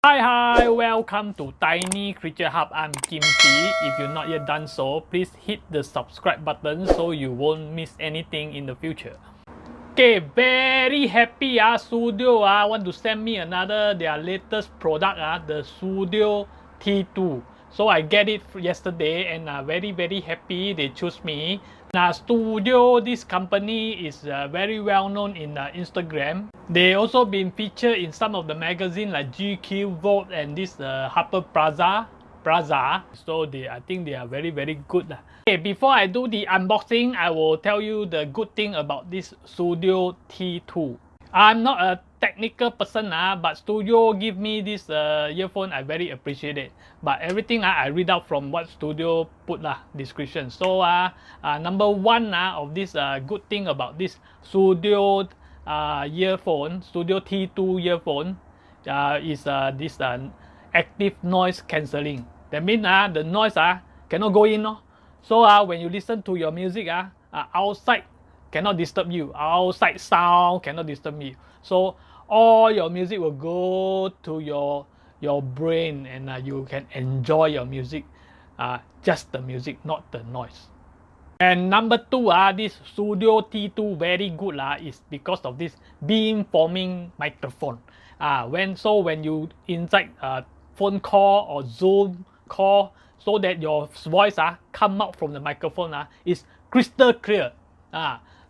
Hi, welcome to Tiny Creature Hub. I'm Kimchi. If you've not yet done so, please hit the subscribe button so you won't miss anything in the future. Okay, very happy Sudio want to send me another their latest product the Sudio T2. So I get it yesterday and very happy they choose me. Now Sudio, this company is very well known in Instagram. They also been featured in some of the magazines like GQ, Vogue, and this Harper Plaza. So I think they are very good. Okay, before I do the unboxing, I will tell you the good thing about this Sudio T2. I'm not a technical person but Studio give me this earphone. I very appreciate it. But everything I read out from what Studio put description. So number one of this good thing about this Studio earphone, Sudio T2 earphone is this active noise cancelling. That means the noise cannot go in. So when you listen to your music outside cannot disturb you. Outside sound cannot disturb you. So all your music will go to your brain and you can enjoy your music. Just the music, not the noise. And number two, this Sudio T2 very good is because of this beamforming microphone. When you inside phone call or Zoom call, so that your voice come out from the microphone is crystal clear.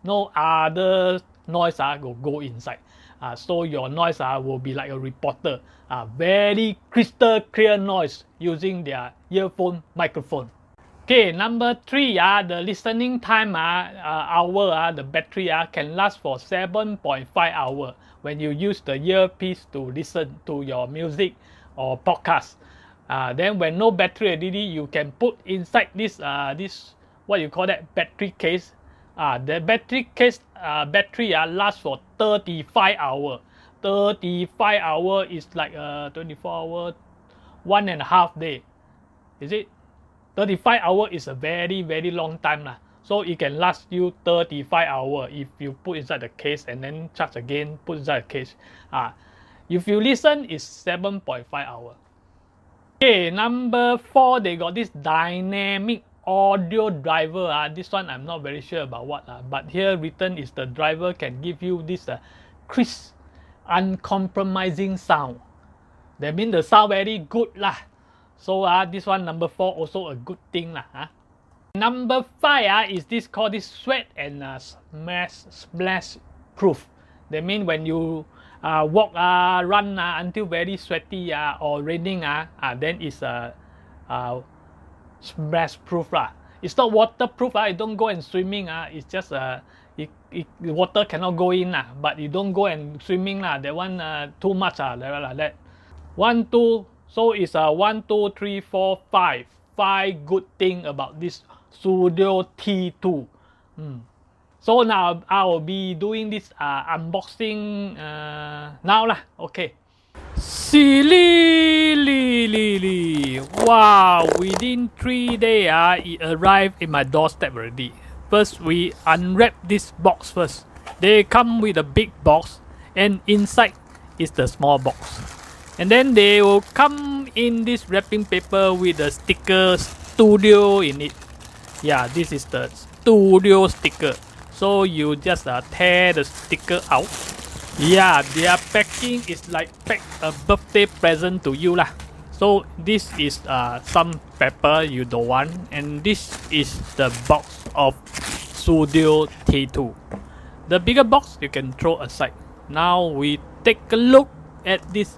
No other noise will go inside. So your noise will be like a reporter. Very crystal clear noise using their earphone microphone. Okay, number three, the listening time the battery can last for 7.5 hours when you use the earpiece to listen to your music or podcast. Then when no battery already, you can put inside this what you call that battery case. The battery case battery lasts for 35 hours. 35 hours is like 24 hours, 1.5 days. Is it? 35 hours is a very long time. So it can last you 35 hours if you put inside the case and then charge again, put inside the case. If you listen, it's 7.5 hours. Okay, number four, they got this dynamic audio driver. This one I'm not very sure about what, but here written is the driver can give you this crisp, uncompromising sound. That means the sound very good So this one number four also a good thing Number five is this called this sweat and splash proof. That means when you walk run until very sweaty or raining then it's splash proof It's not waterproof. You don't go and swimming it's just the water cannot go in but you don't go and swimming that one too much like that. 1, 2. So it's 1, 2, 3, 4, 5. 5 good thing about this Sudio T2. So now I will be doing this unboxing now Okay. Silly. Wow, within 3 days it arrived in my doorstep already. First we unwrap this box first. They come with a big box and inside is the small box. And then they will come in this wrapping paper with a sticker Studio in it. Yeah, this is the Studio sticker. So you just tear the sticker out. Yeah, their packing is like pack a birthday present to you So this is some paper you don't want, and this is the box of Sudio T2. The bigger box you can throw aside. Now we take a look at this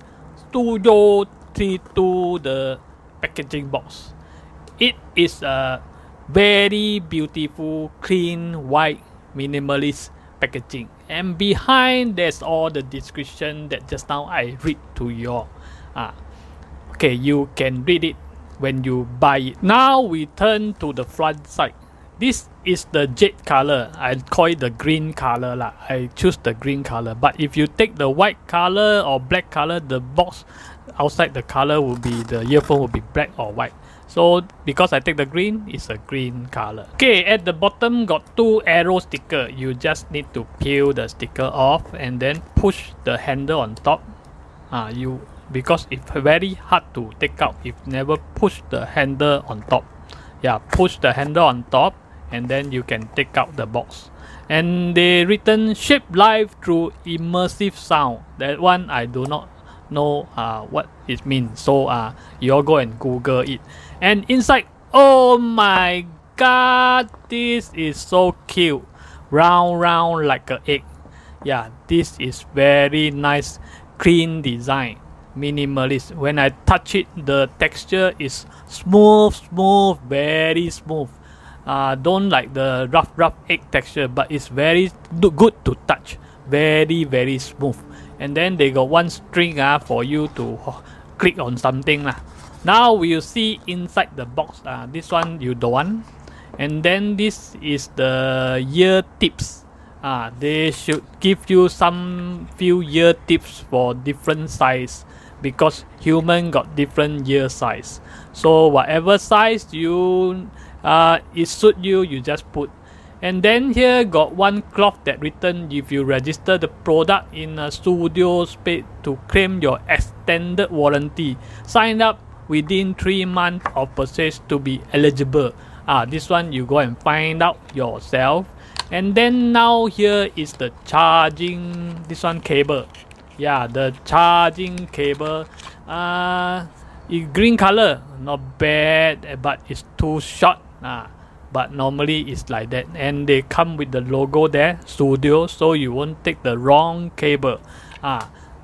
Sudio T2, the packaging box. It is a very beautiful, clean, white, minimalist packaging. And behind there's all the description that just now I read to you. Okay, you can read it when you buy it. Now we turn to the front side. This is the Jade color. I call it the green color I choose the green color. But if you take the white color or black color, the box outside the color will be, the earphone will be black or white. So because I take the green, it's a green color. Okay, at the bottom got 2 arrow sticker. You just need to peel the sticker off and then push the handle on top. You because it's very hard to take out if never push the handle on top. Yeah, push the handle on top and then you can take out the box. And they written shape life through immersive sound. That one I do not know what it means, so you all go and Google it. And inside, oh my god, this is so cute, round like an egg. Yeah, this is very nice, clean design, minimalist. When I touch it, the texture is smooth, very smooth. Don't like the rough egg texture, but it's very good to touch, very smooth. And then they got one string for you to click on something lah. Now we'll see inside the box. This one you don't want. And then this is the ear tips. They should give you some few ear tips for different size, because human got different ear size. So whatever size you it suit you, you just put. And then here got one cloth that written if you register the product in a Sudio space to claim your extended warranty. Sign up within 3 months of purchase to be eligible. This one you go and find out yourself. And then now here is the charging, this one cable. Yeah, the charging cable. Green color, not bad, but it's too short. But normally it's like that, and they come with the logo there, Sudio, so you won't take the wrong cable.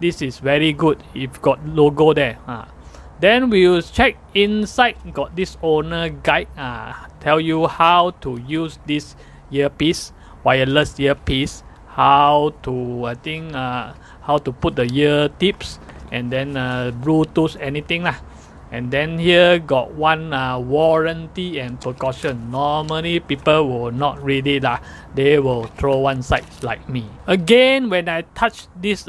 This is very good if got logo there. Then we will check inside, got this owner guide, tell you how to use this earpiece, wireless earpiece, how to how to put the ear tips, and then Bluetooth, anything lah. And then here got one warranty and precaution. Normally people will not read it, they will throw one side like me. Again, when I touch this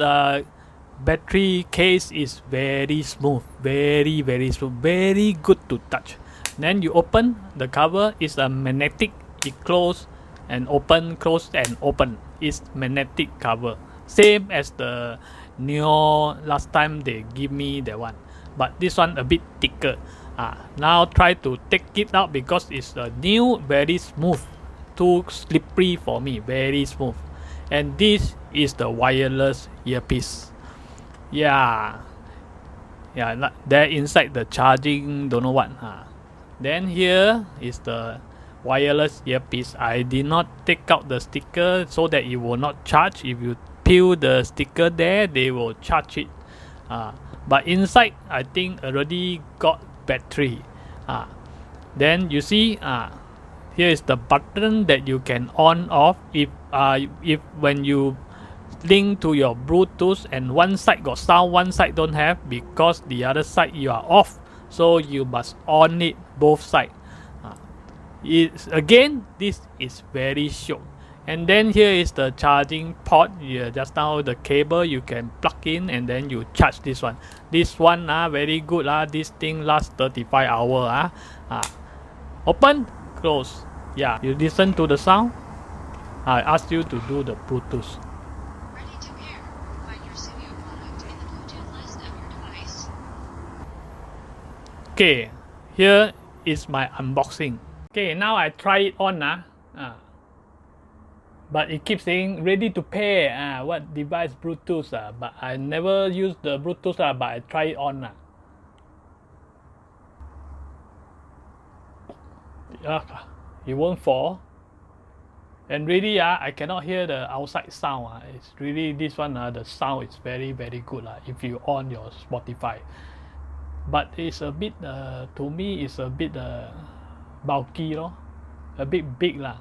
battery case, is very smooth, very smooth, very good to touch. Then you open the cover, is a magnetic. It close and open, close and open. It's magnetic cover, same as the Neo last time they give me that one. But this one a bit thicker. Now try to take it out because it's new, very smooth, too slippery for me, very smooth. And this is the wireless earpiece. Yeah, there inside the charging, don't know what. Then here is the wireless earpiece. I did not take out the sticker so that it will not charge. If you peel the sticker there, they will charge it. But inside, I think already got battery. Then you see, here is the button that you can on off. If when you link to your Bluetooth and one side got sound, one side don't have, because the other side you are off, so you must on it both sides. Again, this is very short. And then here is the charging port. Just now the cable you can plug in and then you charge this one. This one very good. This thing lasts 35 hours. Open, close. Yeah, you listen to the sound. I asked you to do the Bluetooth. Ready to pair. Find your Sudio product in the Bluetooth list of your device. Okay, here is my unboxing. Okay, now I try it on. But it keeps saying ready to pair. What device Bluetooth? But I never use the Bluetooth. But I try it on. It won't fall. And really, I cannot hear the outside sound. It's really this one. The sound is very good. If you on your Spotify. But it's a bit. To me, it's a bit bulky, a bit big lah.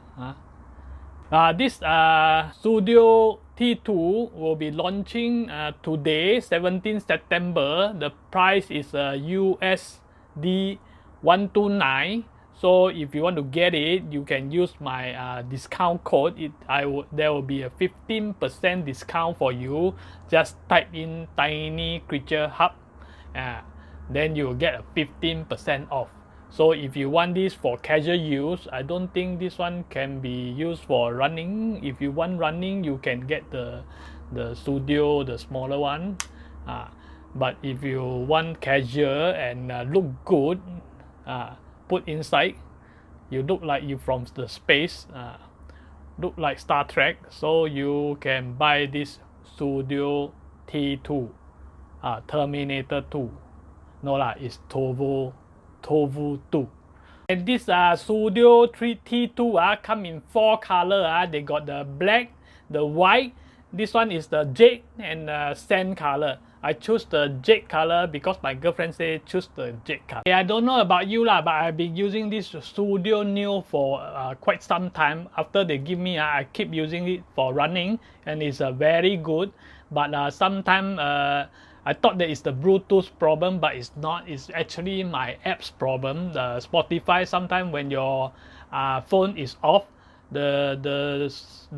This Sudio T2 will be launching today, 17 September. The price is USD 129. So if you want to get it, you can use my discount code. There will be a 15% discount for you. Just type in Tiny Creature Hub. Then you will get a 15% off. So if you want this for casual use, I don't think this one can be used for running. If you want running, you can get the Sudio, the smaller one. But if you want casual and look good, put inside, you look like you from the space, look like Star Trek, so you can buy this Sudio T2, Terminator 2. No lah, it's Tovu 2. And this Sudio T2 come in 4 color. They got the black, the white. This one is the jade and sand color. I choose the jade color because my girlfriend say choose the jade color. I don't know about you lah, but I've been using this Sudio Neo for quite some time. After they give me, I keep using it for running, and it's very good. But sometimes I thought that it's the Bluetooth problem, but it's not. It's actually my app's problem. The Spotify, sometimes when your phone is off, the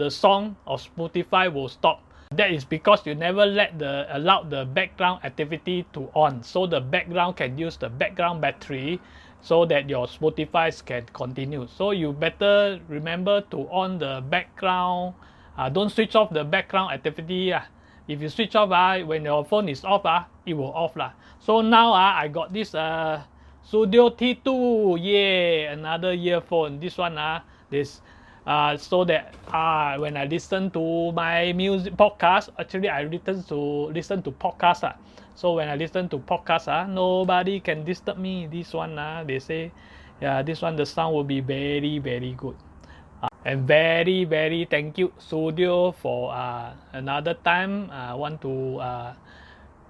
song of Spotify will stop. That is because you never allow the background activity to on, so the background can use the background battery, so that your Spotify can continue. So you better remember to on the background. Don't switch off the background activity. If you switch off, when your phone is off, it will off lah. So now I got this Sudio T2, yeah, another earphone. This one this so that when I listen to my music podcast, actually I listen to podcast. So when I listen to podcast, nobody can disturb me. This one they say, yeah, this one the sound will be very, very good. And very, very thank you Sudio for another time want to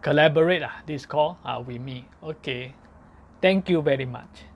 collaborate this call with me. Okay, thank you very much.